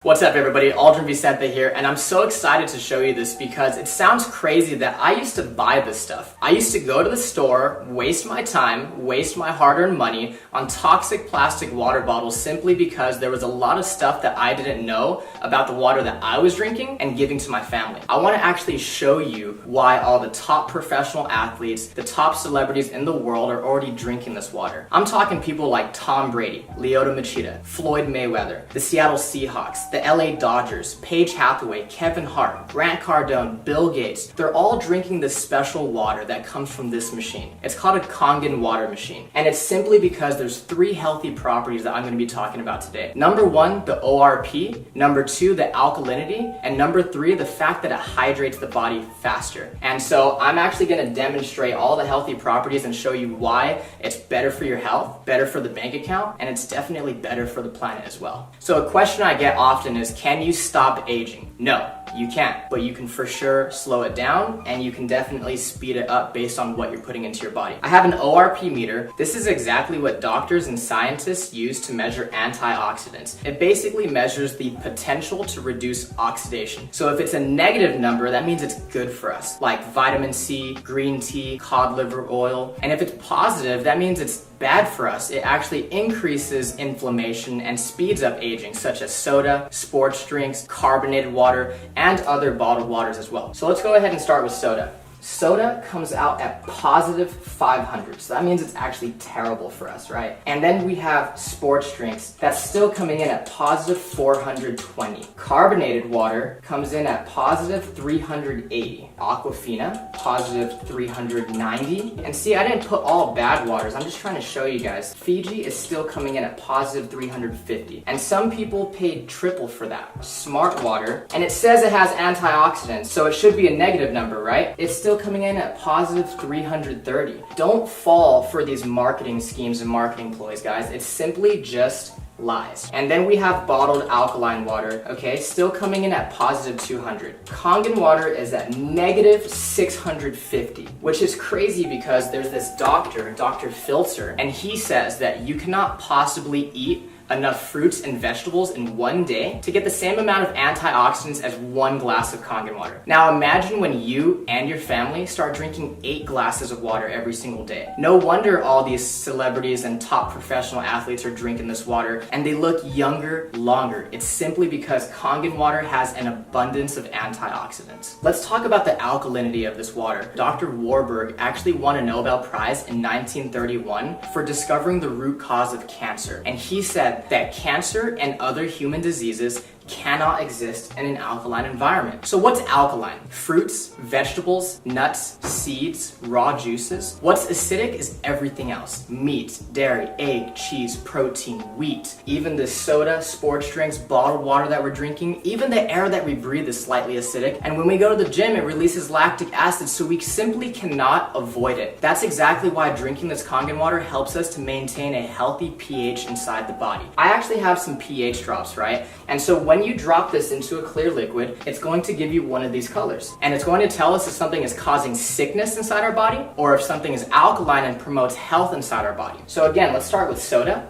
What's up everybody, Aldrin Vicente here, and I'm so excited to show you this because it sounds crazy that I used to buy this stuff. I used to go to the store, waste my time, waste my hard-earned money on toxic plastic water bottles simply because there was a lot of stuff that I didn't know about the water that I was drinking and giving to my family. I want to actually show you why all the top professional athletes, the top celebrities in the world are already drinking this water. I'm talking people like Tom Brady, Lyoto Machida, Floyd Mayweather, the Seattle Seahawks, the LA Dodgers, Paige Hathaway, Kevin Hart, Grant Cardone, Bill Gates. They're all drinking this special water that comes from this machine. It's called a Kangen Water machine. And it's simply because there's 3 healthy properties that I'm going to be talking about today. Number 1, the ORP. Number 2, the alkalinity. And number 3, the fact that it hydrates the body faster. And so I'm actually going to demonstrate all the healthy properties and show you why it's better for your health, better for the bank account, and it's definitely better for the planet as well. So a question I get often is, can you stop aging? No, you can't, but you can for sure slow it down and you can definitely speed it up based on what you're putting into your body. I have an ORP meter. This is exactly what doctors and scientists use to measure antioxidants. It basically measures the potential to reduce oxidation. So if it's a negative number, that means it's good for us, like vitamin C, green tea, cod liver oil. And if it's positive, that means it's bad for us. It actually increases inflammation and speeds up aging, such as soda, sports drinks, carbonated water, and other bottled waters as well. So let's go ahead and start with soda. Soda comes out at positive 500, so that means it's actually terrible for us, right? And then we have sports drinks that's still coming in at positive 420. Carbonated water comes in at positive 380. Aquafina, positive 390. And see, I didn't put all bad waters, I'm just trying to show you guys. Fiji is still coming in at positive 350. And some people paid triple for that. Smart water, and it says it has antioxidants, so it should be a negative number, right? It's still coming in at positive 330. Don't fall for these marketing schemes and marketing ploys, guys. It's simply just lies. And then we have bottled alkaline water, okay, still coming in at positive 200. Kangen water is at negative 650, which is crazy because there's this doctor, Dr. Filter, and he says that you cannot possibly eat enough fruits and vegetables in one day to get the same amount of antioxidants as 1 glass of Kangen water. Now imagine when you and your family start drinking 8 glasses of water every single day. No wonder all these celebrities and top professional athletes are drinking this water and they look younger longer. It's simply because Kangen water has an abundance of antioxidants. Let's talk about the alkalinity of this water. Dr. Warburg actually won a Nobel Prize in 1931 for discovering the root cause of cancer, and he said that cancer and other human diseases cannot exist in an alkaline environment. So what's alkaline? Fruits, vegetables, nuts, seeds, raw juices. What's acidic is everything else. Meat, dairy, egg, cheese, protein, wheat. Even the soda, sports drinks, bottled water that we're drinking, even the air that we breathe is slightly acidic. And when we go to the gym, it releases lactic acid, so we simply cannot avoid it. That's exactly why drinking this Kangen water helps us to maintain a healthy pH inside the body. I actually have some pH drops, right? And so when you drop this into a clear liquid, it's going to give you one of these colors. And it's going to tell us if something is causing sickness inside our body or if something is alkaline and promotes health inside our body. So again, let's start with soda,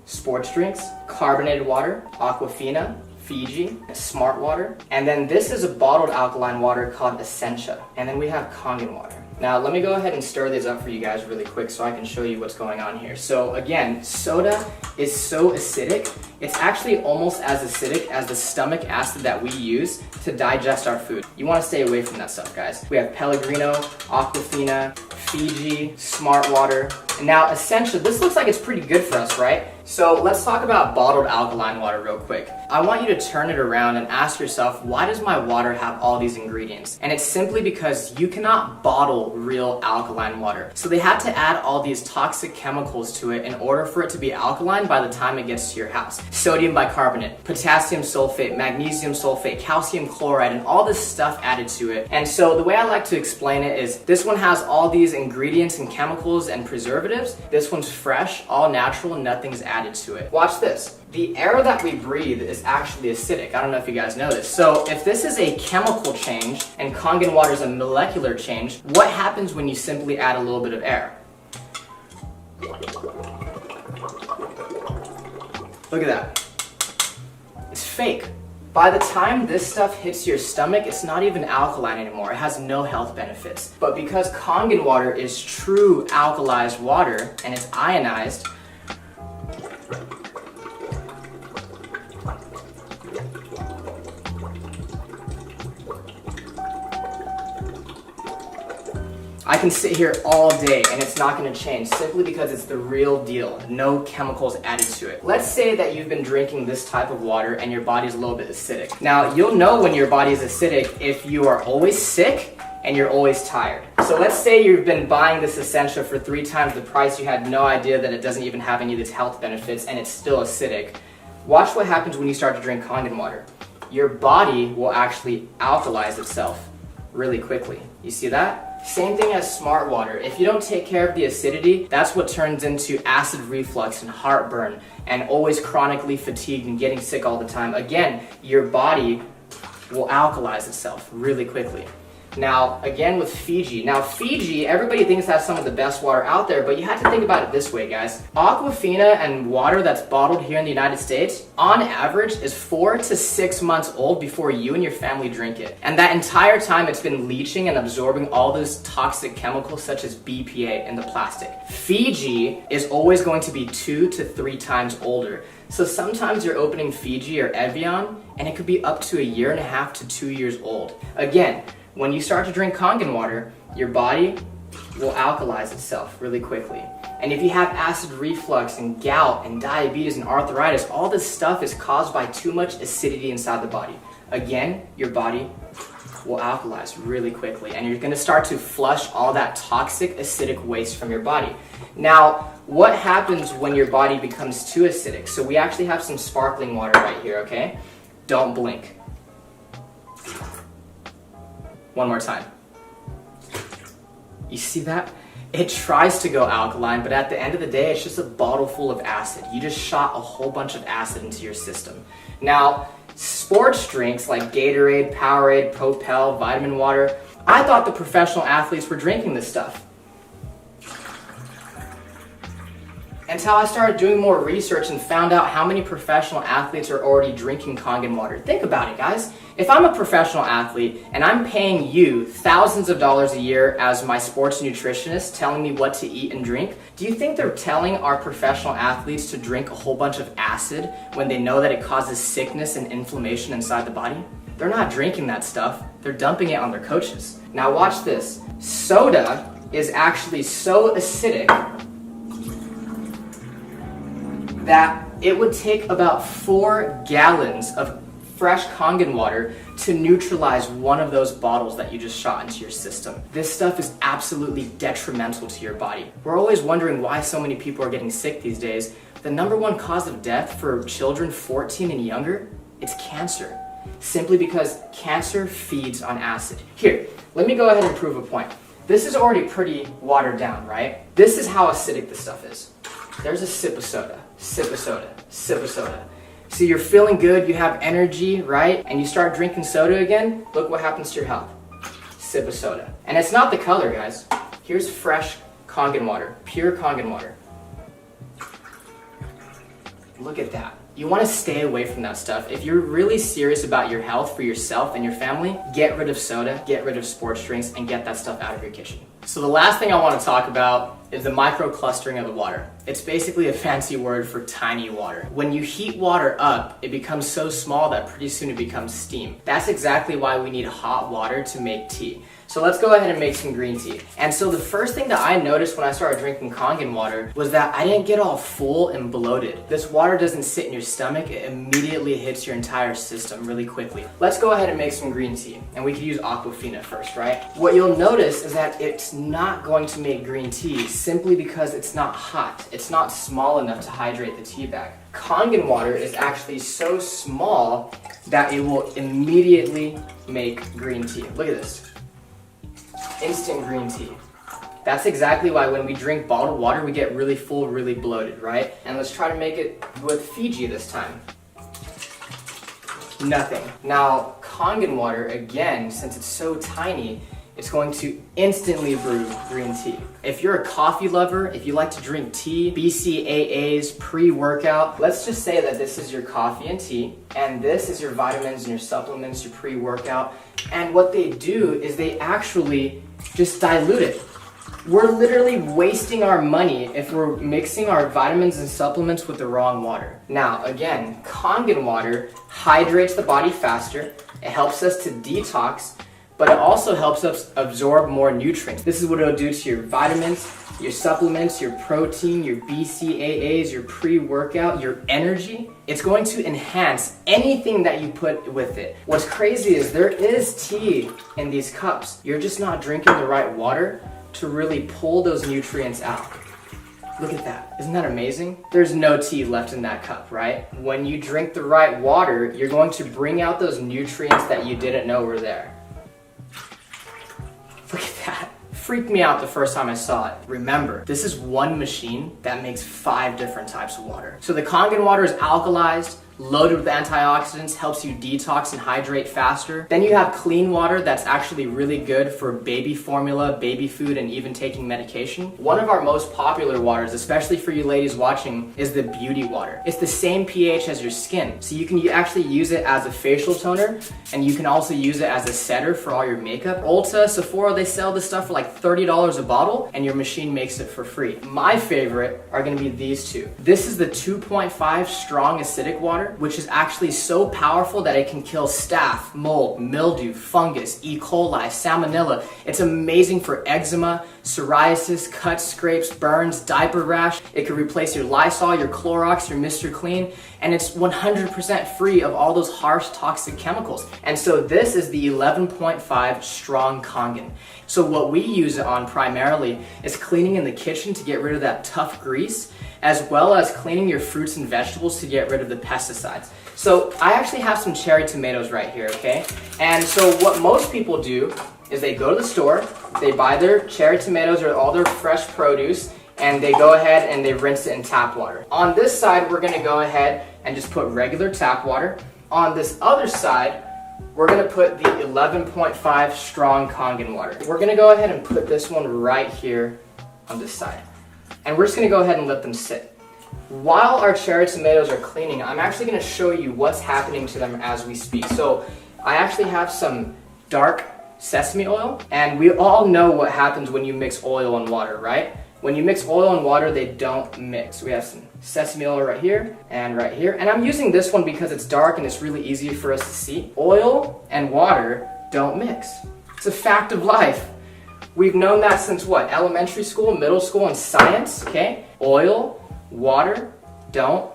sports drinks, carbonated water, Aquafina, Fiji, Smart water. And then this is a bottled alkaline water called Essentia. And then we have Kangen water. Now let me go ahead and stir these up for you guys really quick so I can show you what's going on here. So again, soda is so acidic, it's actually almost as acidic as the stomach acid that we use to digest our food. You want to stay away from that stuff, guys. We have Pellegrino, Aquafina, Fiji, Smart water, and now Essentia. This looks like it's pretty good for us, right? So let's talk about bottled alkaline water real quick. I want you to turn it around and ask yourself, why does my water have all these ingredients? And it's simply because you cannot bottle real alkaline water. So they had to add all these toxic chemicals to it in order for it to be alkaline by the time it gets to your house. Sodium bicarbonate, potassium sulfate, magnesium sulfate, calcium chloride, and all this stuff added to it. And so the way I like to explain it is this one has all these ingredients and chemicals and preservatives. This one's fresh, all natural, and nothing's added to it. Watch this. The air that we breathe is actually acidic. I don't know if you guys know this. So if this is a chemical change and Kangen water is a molecular change, what happens when you simply add a little bit of air? Look at that. It's fake. By the time this stuff hits your stomach, it's not even alkaline anymore. It has no health benefits. But because Kangen water is true alkalized water and it's ionized, I can sit here all day and it's not going to change simply because it's the real deal. No chemicals added to it. Let's say that you've been drinking this type of water and your body's a little bit acidic. Now, you'll know when your body is acidic if you are always sick and you're always tired. So let's say you've been buying this Essentia for 3 times the price. You had no idea that it doesn't even have any of these health benefits and it's still acidic. Watch what happens when you start to drink Kangen water. Your body will actually alkalize itself really quickly. You see that? Same thing as smart water. If you don't take care of the acidity, that's what turns into acid reflux and heartburn and always chronically fatigued and getting sick all the time. Again, your body will alkalize itself really quickly. Now, again with Fiji. Now, Fiji, everybody thinks that's some of the best water out there, but you have to think about it this way, guys. Aquafina and water that's bottled here in the United States, on average, is 4 to 6 months old before you and your family drink it. And that entire time, it's been leaching and absorbing all those toxic chemicals such as BPA in the plastic. Fiji is always going to be 2 to 3 times older. So sometimes you're opening Fiji or Evian, and it could be up to 1.5 to 2 years old. Again, when you start to drink Kangen water, your body will alkalize itself really quickly. And if you have acid reflux and gout and diabetes and arthritis, all this stuff is caused by too much acidity inside the body. Again, your body will alkalize really quickly and you're going to start to flush all that toxic acidic waste from your body. Now, what happens when your body becomes too acidic? So we actually have some sparkling water right here, okay? Don't blink. One more time. You see that? It tries to go alkaline, but at the end of the day, it's just a bottle full of acid. You just shot a whole bunch of acid into your system. Now, sports drinks like Gatorade, Powerade, Propel, vitamin water, I thought the professional athletes were drinking this stuff. Until I started doing more research and found out how many professional athletes are already drinking Kangen water. Think about it, guys. If I'm a professional athlete and I'm paying you thousands of dollars a year as my sports nutritionist telling me what to eat and drink, do you think they're telling our professional athletes to drink a whole bunch of acid when they know that it causes sickness and inflammation inside the body? They're not drinking that stuff. They're dumping it on their coaches. Now watch this. Soda is actually so acidic that it would take about 4 gallons of fresh Kangen water to neutralize one of those bottles that you just shot into your system. This stuff is absolutely detrimental to your body. We're always wondering why so many people are getting sick these days. The #1 cause of death for children 14 and younger, it's cancer. Simply because cancer feeds on acid. Here, let me go ahead and prove a point. This is already pretty watered down, right? This is how acidic this stuff is. There's a sip of soda, sip of soda, sip of soda. So you're feeling good, you have energy, right? And you start drinking soda again, look what happens to your health. Sip of soda. And it's not the color, guys. Here's fresh Kangen water, pure Kangen water. Look at that. You want to stay away from that stuff. If you're really serious about your health for yourself and your family, get rid of soda, get rid of sports drinks, and get that stuff out of your kitchen. So the last thing I want to talk about is the microclustering of the water. It's basically a fancy word for tiny water. When you heat water up, it becomes so small that pretty soon it becomes steam. That's exactly why we need hot water to make tea. So let's go ahead and make some green tea. And so the first thing that I noticed when I started drinking Kangen water was that I didn't get all full and bloated. This water doesn't sit in your stomach, it immediately hits your entire system really quickly. Let's go ahead and make some green tea. And we could use Aquafina first, right? What you'll notice is that it's not going to make green tea simply because it's not hot. It's not small enough to hydrate the tea bag. Kangen water is actually so small that it will immediately make green tea. Look at this. Instant green tea. That's exactly why when we drink bottled water, we get really full, really bloated, right? And let's try to make it with Fiji this time. Nothing. Now, Kangen water, again, since it's so tiny, it's going to instantly brew green tea. If you're a coffee lover, if you like to drink tea, BCAAs, pre-workout, let's just say that this is your coffee and tea, and this is your vitamins and your supplements, your pre-workout, and what they do is they actually just dilute it. We're literally wasting our money if we're mixing our vitamins and supplements with the wrong water. Now, again, Kangen water hydrates the body faster, it helps us to detox, but it also helps us absorb more nutrients. This is what it'll do to your vitamins, your supplements, your protein, your BCAAs, your pre-workout, your energy. It's going to enhance anything that you put with it. What's crazy is there is tea in these cups. You're just not drinking the right water to really pull those nutrients out. Look at that. Isn't that amazing? There's no tea left in that cup, right? When you drink the right water, you're going to bring out those nutrients that you didn't know were there. Look at that. Freaked me out the first time I saw it. Remember, this is one machine that makes 5 different types of water. So the Kangen water is alkalized, loaded with antioxidants, helps you detox and hydrate faster. Then you have clean water that's actually really good for baby formula, baby food, and even taking medication. One of our most popular waters, especially for you ladies watching, is the beauty water. It's the same pH as your skin, so you can actually use it as a facial toner, and you can also use it as a setter for all your makeup. Ulta, Sephora, they sell this stuff for like $30 a bottle, and your machine makes it for free. My favorite are gonna be these two. This is the 2.5 strong acidic water, which is actually so powerful that it can kill staph, mold, mildew, fungus, E. coli, salmonella. It's amazing for eczema, psoriasis, cuts, scrapes, burns, diaper rash. It can replace your Lysol, your Clorox, your Mr. Clean, and it's 100% free of all those harsh toxic chemicals. And so this is the 11.5 strong Kangen. So what we use it on primarily is cleaning in the kitchen to get rid of that tough grease, as well as cleaning your fruits and vegetables to get rid of the pesticides. So I actually have some cherry tomatoes right here, okay? And so what most people do is they go to the store, they buy their cherry tomatoes or all their fresh produce, and they go ahead and they rinse it in tap water. On this side, we're gonna go ahead and just put regular tap water. On this other side, we're gonna put the 11.5 strong Kangen water. We're gonna go ahead and put this one right here on this side. And we're just gonna go ahead and let them sit. While our cherry tomatoes are cleaning, I'm actually gonna show you what's happening to them as we speak. So I actually have some dark sesame oil, and we all know what happens when you mix oil and water, right? When you mix oil and water, they don't mix. We have some sesame oil right here and right here. And I'm using this one because it's dark and it's really easy for us to see. Oil and water don't mix. It's a fact of life. We've known that since what? Elementary school, middle school, and science, okay? Oil, water, don't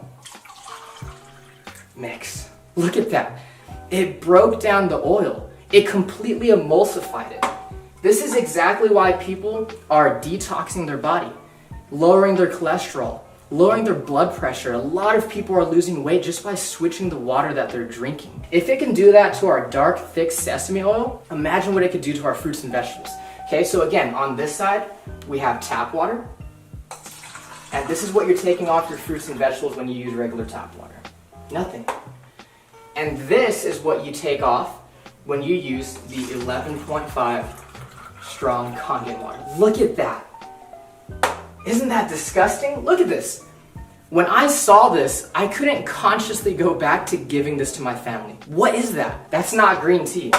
mix. Look at that. It broke down the oil. It completely emulsified it. This is exactly why people are detoxing their body, lowering their cholesterol, lowering their blood pressure. A lot of people are losing weight just by switching the water that they're drinking. If it can do that to our dark, thick sesame oil, imagine what it could do to our fruits and vegetables. Okay, so again, on this side, we have tap water. And this is what you're taking off your fruits and vegetables when you use regular tap water. Nothing. And this is what you take off when you use the 11.5 strong Kangen water. Look at that. Isn't that disgusting? Look at this. When I saw this, I couldn't consciously go back to giving this to my family. What is that? That's not green tea.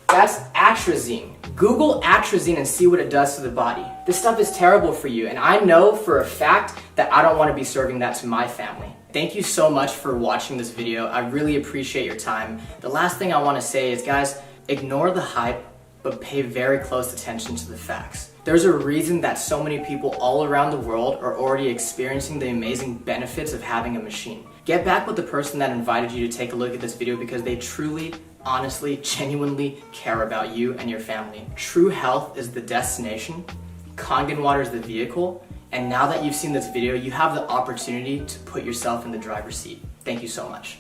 That's atrazine. Google atrazine and see what it does to the body. This stuff is terrible for you, and I know for a fact that I don't want to be serving that to my family. Thank you so much for watching this video. I really appreciate your time. The last thing I want to say is, guys, ignore the hype, but pay very close attention to the facts. There's a reason that so many people all around the world are already experiencing the amazing benefits of having a machine. Get back with the person that invited you to take a look at this video because they truly, honestly, genuinely care about you and your family. True health is the destination, Kangen water is the vehicle, and now that you've seen this video, you have the opportunity to put yourself in the driver's seat. Thank you so much.